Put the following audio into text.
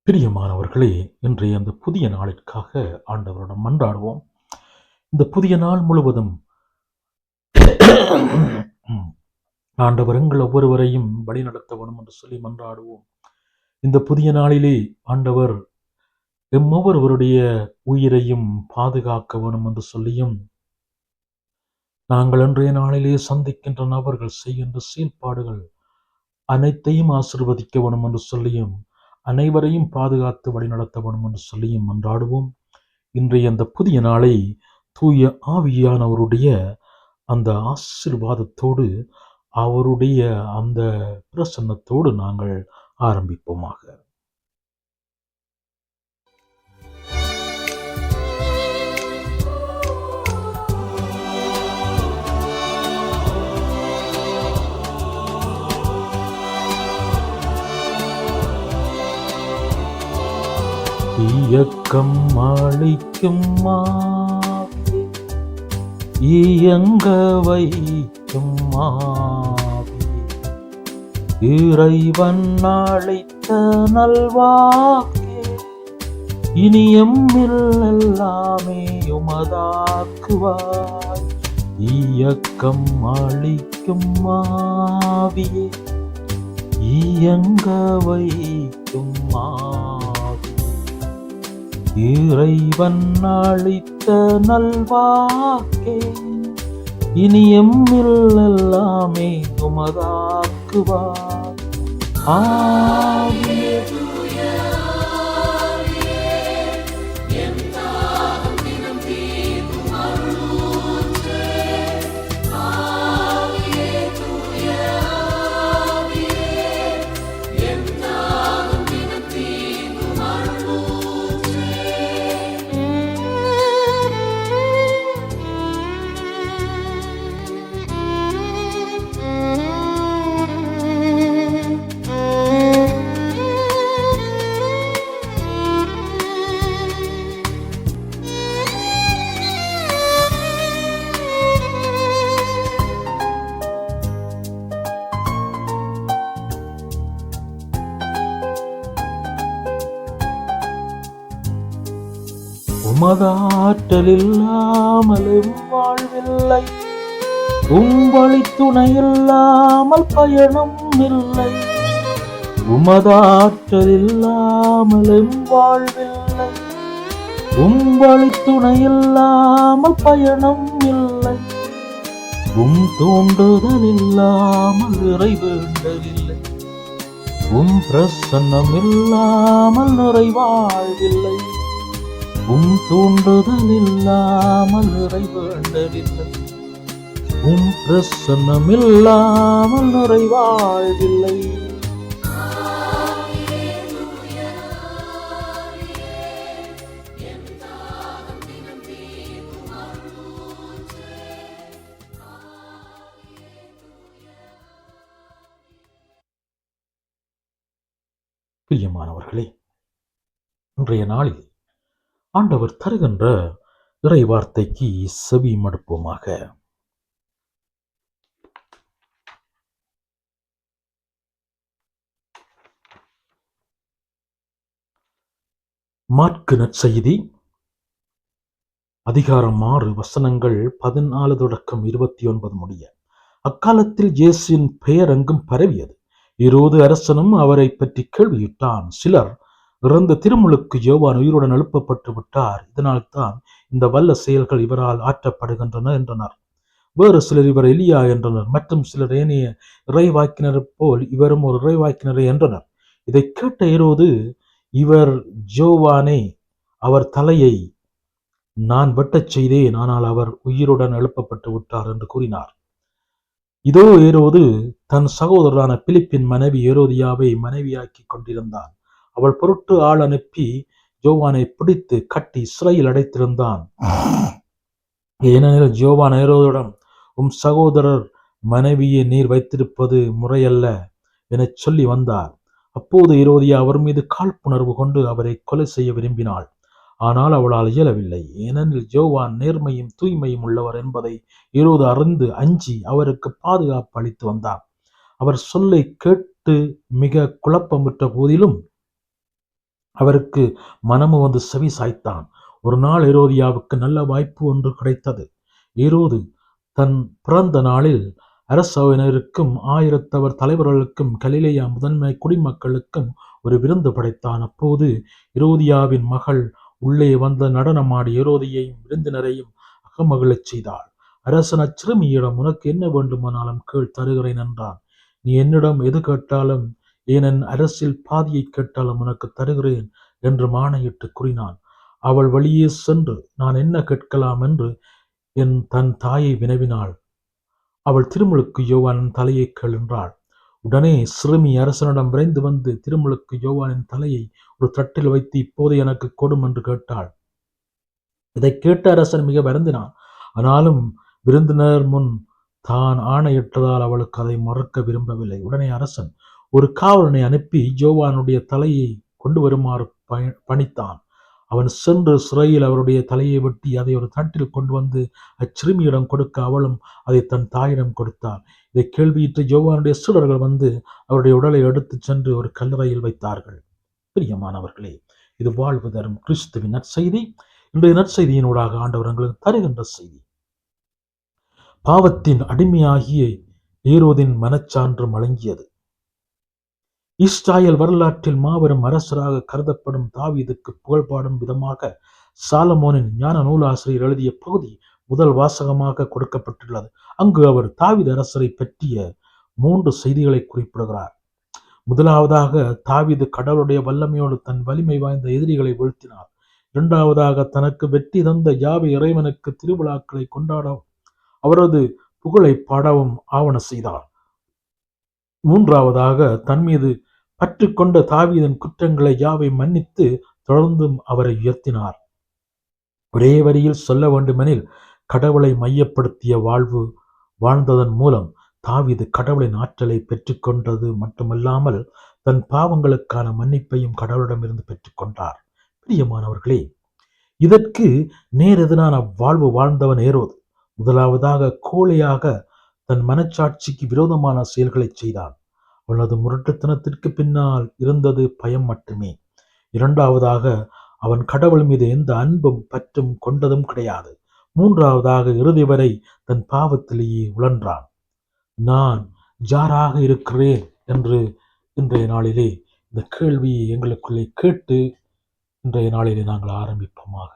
பிரியமானவர்களே, இன்றைய அந்த புதிய நாளிற்காக ஆண்டவரிடம் மன்றாடுவோம். இந்த புதிய நாள் முழுவதும் ஆண்டவர் எங்கள் ஒவ்வொருவரையும் வழிநடத்த வேணும் என்று சொல்லி மன்றாடுவோம். இந்த புதிய நாளிலே ஆண்டவர் ஒவ்வொருவருடைய உயிரையும் பாதுகாக்க வேணும் என்று சொல்லியும், நாங்கள் இன்றைய நாளிலே சந்திக்கின்ற நபர்கள் செய்கின்ற செயல்பாடுகள் அனைத்தையும் ஆசீர்வதிக்க வேணும் என்று சொல்லியும், அனைவரையும் பாதுகாத்து வழிநடத்த வேணும் என்று சொல்லியும் மன்றாடுவோம். இன்றைய அந்த புதிய நாளை தூய ஆவியானவருடைய அந்த ஆசீர்வாதத்தோடு, அவருடைய அந்த பிரசன்னத்தோடு நாங்கள் ஆரம்பிப்போமாக. இயக்கம் அளிக்கும் ஆவி, இயங்க வைக்கும் ஆவி, இறைவன் அளித்த நல்வாக்கே, இனி எம்மில் எல்லாமே உமதாக்குவாய். இயக்கம் அளிக்கும் ஆவியே, இயங்க வைக்கும் ஆவி, இறைவன் அளித்த நல்வாக்கே, இனி எம்மில் எல்லாமே உமதாக்குவாய். ஆவியே, உமதாற்றல் இல்லாமலும் வாழ்வில்லை, உம்வழி துணை இல்லாமல் பயணம் இல்லை. உமதாற்றல் இல்லாமலும் வாழ்வில்லை, உம்வழி துணை இல்லாமல் பயணம் இல்லை. தூண்டுதல் இல்லாமல் நிறைவேண்டவில்லை, பிரசன்னம் இல்லாமல் நிறைவாழ்வில்லை. தூண்டுதல் இல்லாமல் நிறைவேண்டவில்லை, பிரசன்னம் இல்லாமல் நிறைவாழ்வில்லை. பிரியமானவர்களே, இன்றைய நாளில் ஆண்டவர் தருகின்ற இறை வார்த்தைக்கு செவி மடுப்போமாக. மாற்கு நற்செய்தி அதிகாரம் 6 வசனங்கள் 14 தொடக்கம் 29 முடிய. அக்காலத்தில் இயேசுவின் பெயர் எங்கும் பரவியது. ஏரோது அரசனும் அவரை பற்றி கேள்வியிட்டான். சிலர், இறந்த திருமுழுக்கு யோவான் உயிருடன் எழுப்பப்பட்டு விட்டார், இதனால் தான் இந்த வல்ல செயல்கள் இவரால் ஆற்றப்படுகின்றன என்றனர். வேறு சிலர், இவர் எலியா என்றனர். மற்றும் சிலர், ஏனைய இறைவாக்கினர் போல் இவரும் ஒரு இறைவாக்கினரே என்றனர். இதை கேட்ட ஏரோது, இவர் யோவானே, அவர் தலையை நான் வெட்டச் செய்தேன், ஆனால் அவர் உயிருடன் எழுப்பப்பட்டு விட்டார் என்று கூறினார். இதோ ஏரோது தன் சகோதரரான பிலிப்பின் மனைவி ஏரோதியாவை மனைவியாக்கி கொண்டிருந்தான். அவள் பொருட்டு ஆள் அனுப்பி யோவானை பிடித்து கட்டி சிறையில் அடைத்திருந்தான். ஏனெனில் யோவான் ஏரோதிடம், உம் சகோதரர் மனைவியை நீர் வைத்திருப்பது முறையல்ல எனச் சொல்லி வந்தார். அப்போது ஏரோதியா அவர் மீது காழ்ப்புணர்வு கொண்டு அவரை கொலை செய்ய விரும்பினாள். ஆனால் அவளால் இயலவில்லை. ஏனெனில் யோவான் நேர்மையும் தூய்மையும் உள்ளவர் என்பதை ஏரோது அறிந்து அஞ்சி அவருக்கு பாதுகாப்பு அளித்து வந்தார். அவர் சொல்லை கேட்டு மிக குழப்பமுற்ற போதிலும் அவருக்கு மனமு வந்து செவி சாய்த்தான். ஒரு நாள் ஏரோதியாவுக்கு நல்ல வாய்ப்பு ஒன்று கிடைத்தது. ஏரோது தன் பிறந்த நாளில் அரசவையினருக்கும் ஆயிரத்தவர் தலைவர்களுக்கும் கலிலேயா முதன்மை குடிமக்களுக்கும் ஒரு விருந்து படைத்தான். அப்போது ஏரோதியாவின் மகள் உள்ளே வந்த நடனமாடி ஏரோதியையும் விருந்தினரையும் அகமகிழச் செய்தாள். அரசன் அச்சிறுமியிடம், உனக்கு என்ன வேண்டுமானாலும் கேள், தருகிறேன் என்றான். நீ என்னிடம் எது கேட்டாலும், ஏன் என் அரசில் பாதியை கேட்டாலும் உனக்கு தருகிறேன் என்று ஆணையிட்டு கூறினான். அவள் வெளியே சென்று நான் என்ன கேட்கலாம் என்று தன் தாயை வினவினாள். அவள் திருமுழுக்கு யோவானின் தலையை கேள் என்றாள். உடனே சிறுமி அரசனிடம் விரைந்து வந்து திருமுழுக்கு யோவானின் தலையை ஒரு தட்டில் வைத்து இப்போது எனக்கு கொடும் என்று கேட்டாள். இதை கேட்ட அரசன் மிக வருந்தினான். ஆனாலும் விருந்தினர் முன் தான் ஆணையிட்டதால் அவளுக்கு அதை மறக்க விரும்பவில்லை. உடனே அரசன் ஒரு காவலனை அனுப்பி யோவானுடைய தலையை கொண்டு வருமாறு பணித்தான். அவன் சென்று சிறையில் அவருடைய தலையை வெட்டி அதை ஒரு தட்டில் கொண்டு வந்து அச்சிறுமியிடம் கொடுக்க அவளும் அதை தன் தாயிடம் கொடுத்தாள். இதை கேள்வியிட்டு யோவானுடைய சீடர்கள் வந்து அவருடைய உடலை எடுத்துச் சென்று ஒரு கல்லறையில் வைத்தார்கள். பிரியமானவர்களே, இது வாழ்வு தரும் கிறிஸ்துவின் நற்செய்தி. இன்றைய நற்செய்தியினூடாக ஆண்டவர் எங்களுக்கு தருகின்ற செய்தி, பாவத்தின் அடிமையாகிய ஏரோதின் மனச்சான்று மழங்கியது. இஸ்ராயல் வரலாற்றில் மாபெரும் அரசராக கருதப்படும் தாவீதுக்கு புகழ்பாடும் விதமாக சாலமோனின் ஞான நூலாசிரியர் எழுதிய பகுதி முதல் வாசகமாக கொடுக்கப்பட்டுள்ளது. அங்கு அவர் தாவீது அரசரை பற்றிய 3 செய்திகளை குறிப்பிடுகிறார். முதலாவதாக, தாவீது கடவுளுடைய வல்லமையோடு தன் வலிமை வாய்ந்த எதிரிகளை வீழ்த்தினார். இரண்டாவதாக, தனக்கு வெற்றி தந்த யாவே இறைவனுக்கு திருவிழாக்களை கொண்டாடவும் அவரது புகழை பாடவும் ஆவண செய்தார். மூன்றாவதாக, தன் மீது பற்று கொண்ட தாவீதின் குற்றங்களை யாவை மன்னித்து தொடர்ந்தும் அவரை உயர்த்தினார். ஒரே வரியில் சொல்ல வேண்டுமெனில், கடவுளை மையப்படுத்திய வாழ்வு வாழ்ந்ததன் மூலம் தாவீது கடவுளின் ஆற்றலை பெற்றுக்கொண்டது மட்டுமல்லாமல் தன் பாவங்களுக்கான மன்னிப்பையும் கடவுளிடமிருந்து பெற்றுக்கொண்டார். பிரியமானவர்களே, இதற்கு நேரெதிரான வாழ்வு வாழ்ந்தவன் ஏரோது. முதலாவதாக, கோழையாக தன் மனச்சாட்சிக்கு விரோதமான செயல்களை செய்தான். அவனது முரட்டுத்தனத்திற்கு பின்னால் இருந்தது பயம் மட்டுமே. இரண்டாவதாக, அவன் கடவுள் மீது எந்த அன்பும் பற்றும் கொண்டதும் கிடையாது. மூன்றாவதாக, இறுதி வரை தன் பாவத்திலேயே உழன்றான். நான் யாராக இருக்கிறேன் என்று இன்றைய நாளிலே இந்த கேள்வியை எங்களுக்குள்ளே கேட்டு இன்றைய நாளிலே நாங்கள் ஆரம்பிப்போமாக.